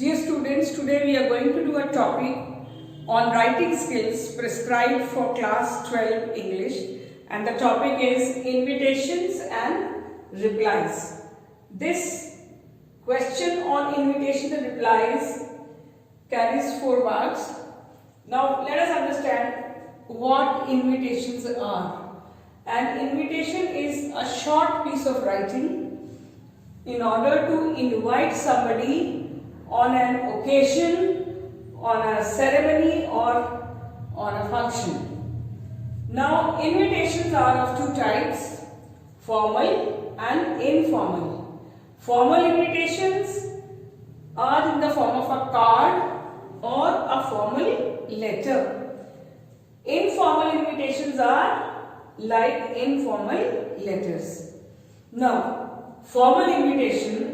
Dear students, today we are going to do a topic on writing skills prescribed for class 12 English, and the topic is invitations and replies. This question on invitation and replies carries 4 marks. Now let us understand what invitations are. An invitation is a short piece of writing in order to invite somebody on an occasion, on a ceremony or on a function. Now invitations are of 2 types, formal and informal. Formal invitations are in the form of a card or a formal letter. Informal invitations are like informal letters. Now, formal invitation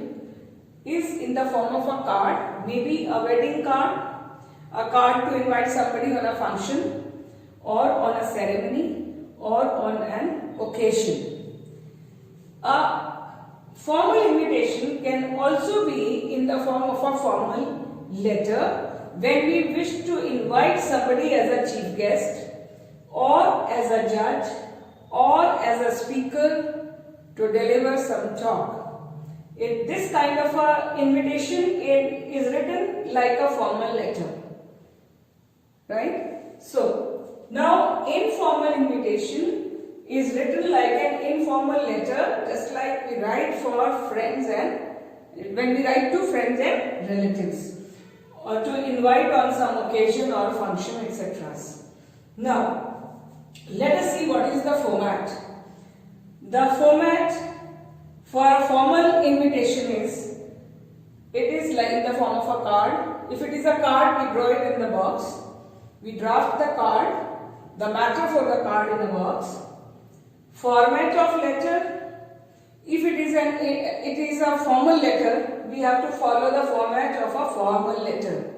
is in the form of a card, maybe a wedding card, a card to invite somebody on a function or on a ceremony or on an occasion. A formal invitation can also be in the form of a formal letter when we wish to invite somebody as a chief guest or as a judge or as a speaker to deliver some talk. This kind of a invitation is written like a formal letter, right? So now informal invitation is written like an informal letter, just like we write for friends and when we write to friends and relatives, or to invite on some occasion or function, etc. Now let us see what is the format. The format for a formal invitation is, it is like in the form of a card. If it is a card, we draw it in the box. We draft the card, the matter for the card in the box. Format of letter. If it is a formal letter, we have to follow the format of a formal letter.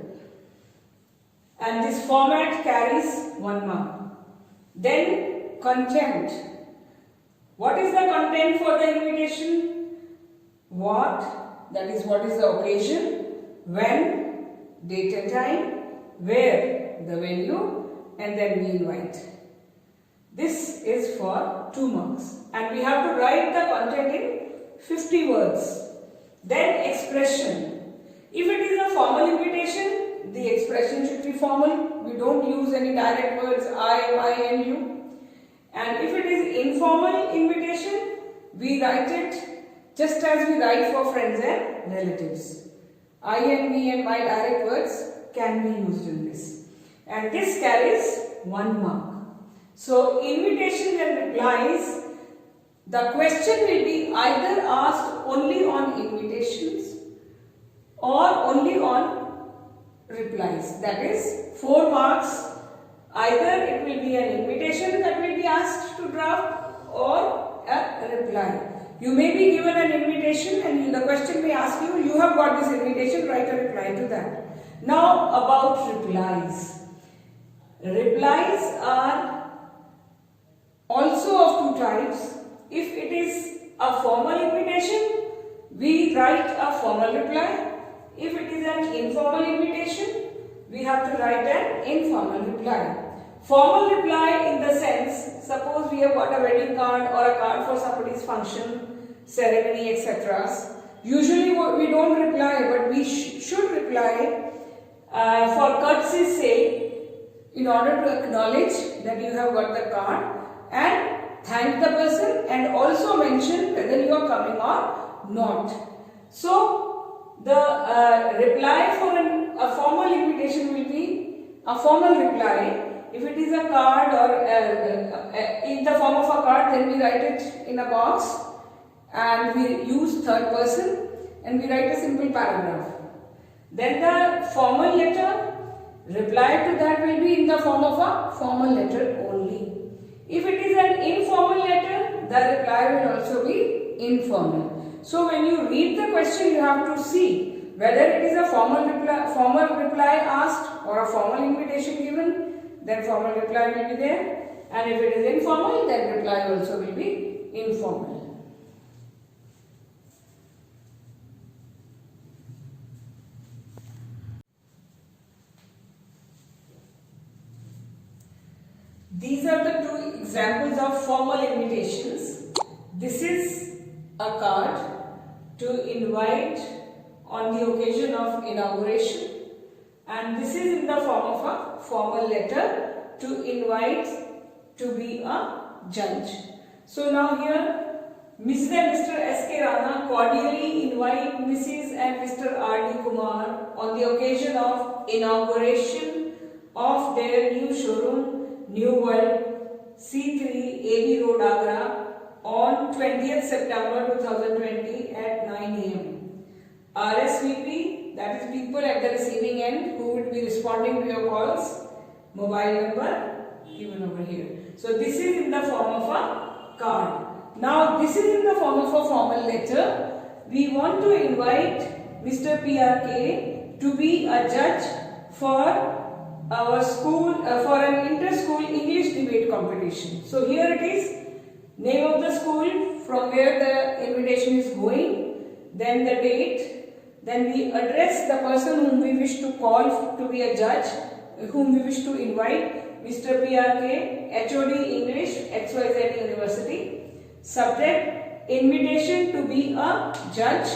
And this format carries 1 mark. Then content. What is the content for the invitation? What, that is what is the occasion, when, date and time, where, the venue, and then we invite. This is for 2 marks, and we have to write the content in 50 words. Then expression. If it is a formal invitation, the expression should be formal. We don't use any direct words I and you. And if it is informal invitation, we write it just as we write for friends and relatives. I and me and my direct words can be used in this. And this carries 1 mark. So invitation and replies, the question will be either asked only on invitations or only on replies. That is 4 marks. Either it will be an invitation that will be asked to draft or a reply. You may be given an invitation and the question may ask you, you have got this invitation, write a reply to that. Now about replies. Replies are also of 2 types. If it is a formal invitation, we write a formal reply. If it is an informal invitation, we have to write an informal reply. Formal reply in the sense, suppose we have got a wedding card or a card for somebody's function, ceremony, etc. Usually we don't reply, but we should reply for courtesy's sake, in order to acknowledge that you have got the card and thank the person and also mention whether you are coming or not. So the reply for a formal invitation will be a formal reply. If it is a card or in the form of a card, then we write it in a box and we use 3rd person and we write a simple paragraph. Then the formal letter, reply to that will be in the form of a formal letter only. If it is an informal letter, the reply will also be informal. So when you read the question, you have to see whether it is a formal reply asked or a formal invitation given, then formal reply will be there, and if it is informal, then reply also will be informal. these are the two examples of formal invitations. This is a card to invite on the occasion of inauguration, and this is in the form of a formal letter to invite to be a judge. So now here Mrs. and Mr. S.K. Rana cordially invite Mrs. and Mr. R.D. Kumar on the occasion of inauguration of their new showroom, New World, C3, AB Road, Agra, on 20th September 2020 at 9 am. RSVP, that is people at the receiving end who would be responding to your calls, mobile number given over here. So this is in the form of a card. Now this is in the form of a formal letter. We want to invite Mr. PRK to be a judge for our school, for an inter-school English debate competition. So here it is, name of the school, from where the invitation is going, then the date, then we address the person whom we wish to call to be a judge, whom we wish to invite, Mr. PRK, HOD English, XYZ University. Subject, invitation to be a judge.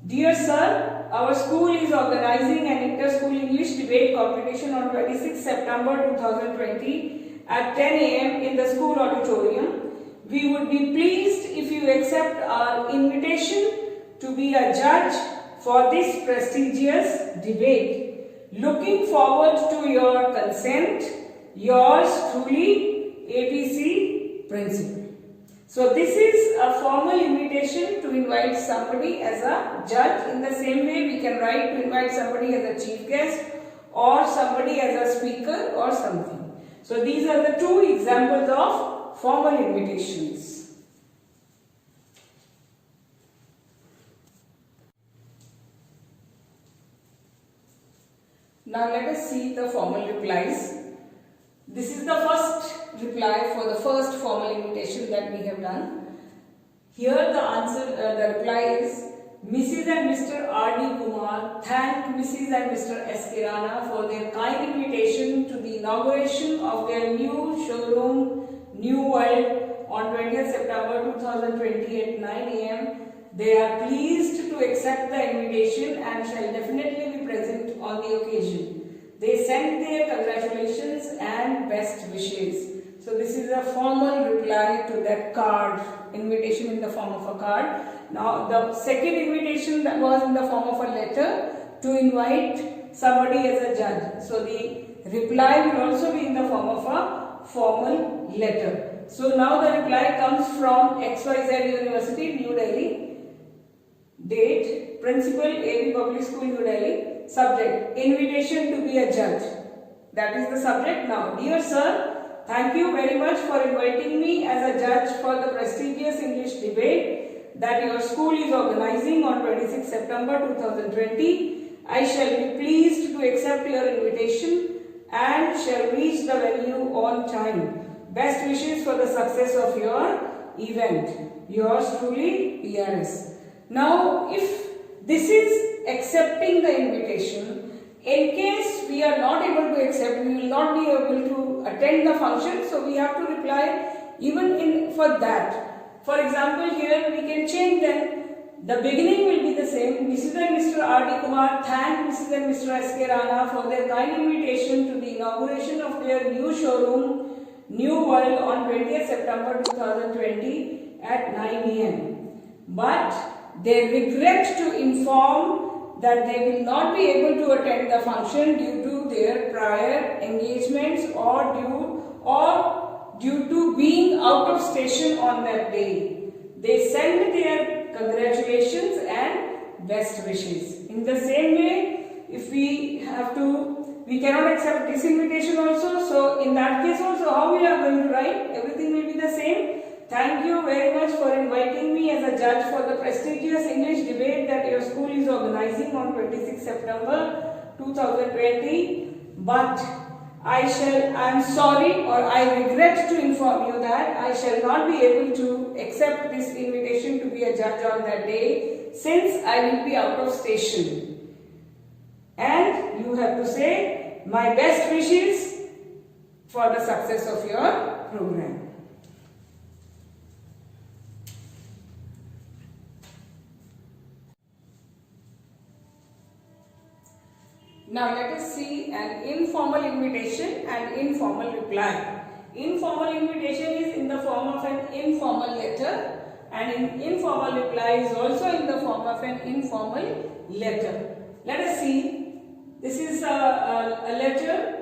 Dear sir, our school is organizing an inter-school English debate competition on 26 September 2020 at 10 am in the school auditorium. We would be pleased if you accept our invitation to be a judge for this prestigious debate. Looking forward to your consent. Yours truly, APC Principal. So this is a formal invitation to invite somebody as a judge. In the same way, we can write to invite somebody as a chief guest or somebody as a speaker or something. So these are the two examples of formal invitations. Now let us see the formal replies. This is the first reply for the first formal invitation that we have done. Here the answer, the reply is, Mrs. and Mr. R.D. Kumar thank Mrs. and Mr. S.K. Rana for their kind invitation to the inauguration of their new showroom, New World, on 20th September 2020 at 9 am. They are pleased to accept the invitation and shall definitely be present on the occasion. They send their congratulations and best wishes. So this is a formal reply to that card, invitation in the form of a card. Now the second invitation that was in the form of a letter to invite somebody as a judge. So the reply will also be in the form of a formal letter. So now the reply comes from XYZ University, New Delhi. Date, Principal, AB Public School, New Delhi. Subject, invitation to be a judge. That is the subject. Now, dear sir, thank you very much for inviting me as a judge for the prestigious English debate that your school is organizing on 26 September 2020. I shall be pleased to accept your invitation and shall reach the venue on time. Best wishes for the success of your event. Yours truly, PRS. Now, if this is accepting the invitation, in case we are not able to accept, we will not be able to attend the function, so we have to reply even for that. For example, here we can change then, the beginning will be the same. Mrs. and Mr. R.D. Kumar thank Mrs. and Mr. S.K. Rana for their kind invitation to the inauguration of their new showroom, New World, on 20th September 2020 at 9 am. But they regret to inform that they will not be able to attend the function due to their prior engagements or due to being out of station on that day. They send their congratulations and best wishes. In the same way, if we cannot accept this invitation also, so in that case also how we are going to write? Everything will be the same. Thank you very much for inviting me as a judge for the prestigious English debate that your school is organizing on 26 September 2020. But I am sorry, or I regret to inform you that I shall not be able to accept this invitation to be a judge on that day, since I will be out of station. And you have to say, my best wishes for the success of your program. Now let us see an informal invitation and informal reply. Informal invitation is in the form of an informal letter, and an informal reply is also in the form of an informal letter. Let us see. This is a letter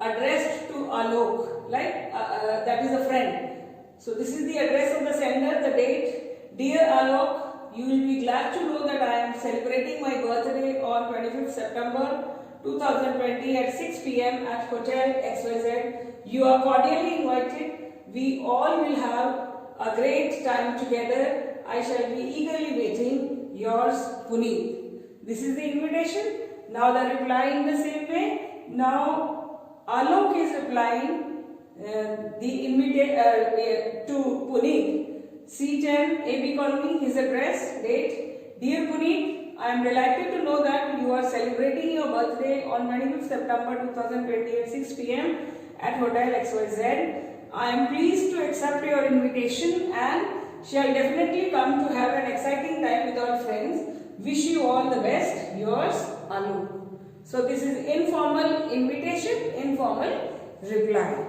addressed to Alok, like that is a friend. So this is the address of the sender, the date. Dear Alok, you will be glad to know that I am celebrating my birthday on 25th September 2020 at 6 p.m. at Hotel XYZ. You are cordially invited. We all will have a great time together. I shall be eagerly waiting. Yours, Puneet. This is the invitation. Now the reply in the same way. Now Alok is replying to Puneet. C10 AB Colony, his address, date. Dear Puneet, I am delighted to know that you are celebrating your birthday on 25th September 2020 at 6 p.m. at Hotel XYZ. I am pleased to accept your invitation and shall definitely come to have an exciting time with our friends. Wish you all the best. Yours, Anu. So this is informal invitation, informal reply.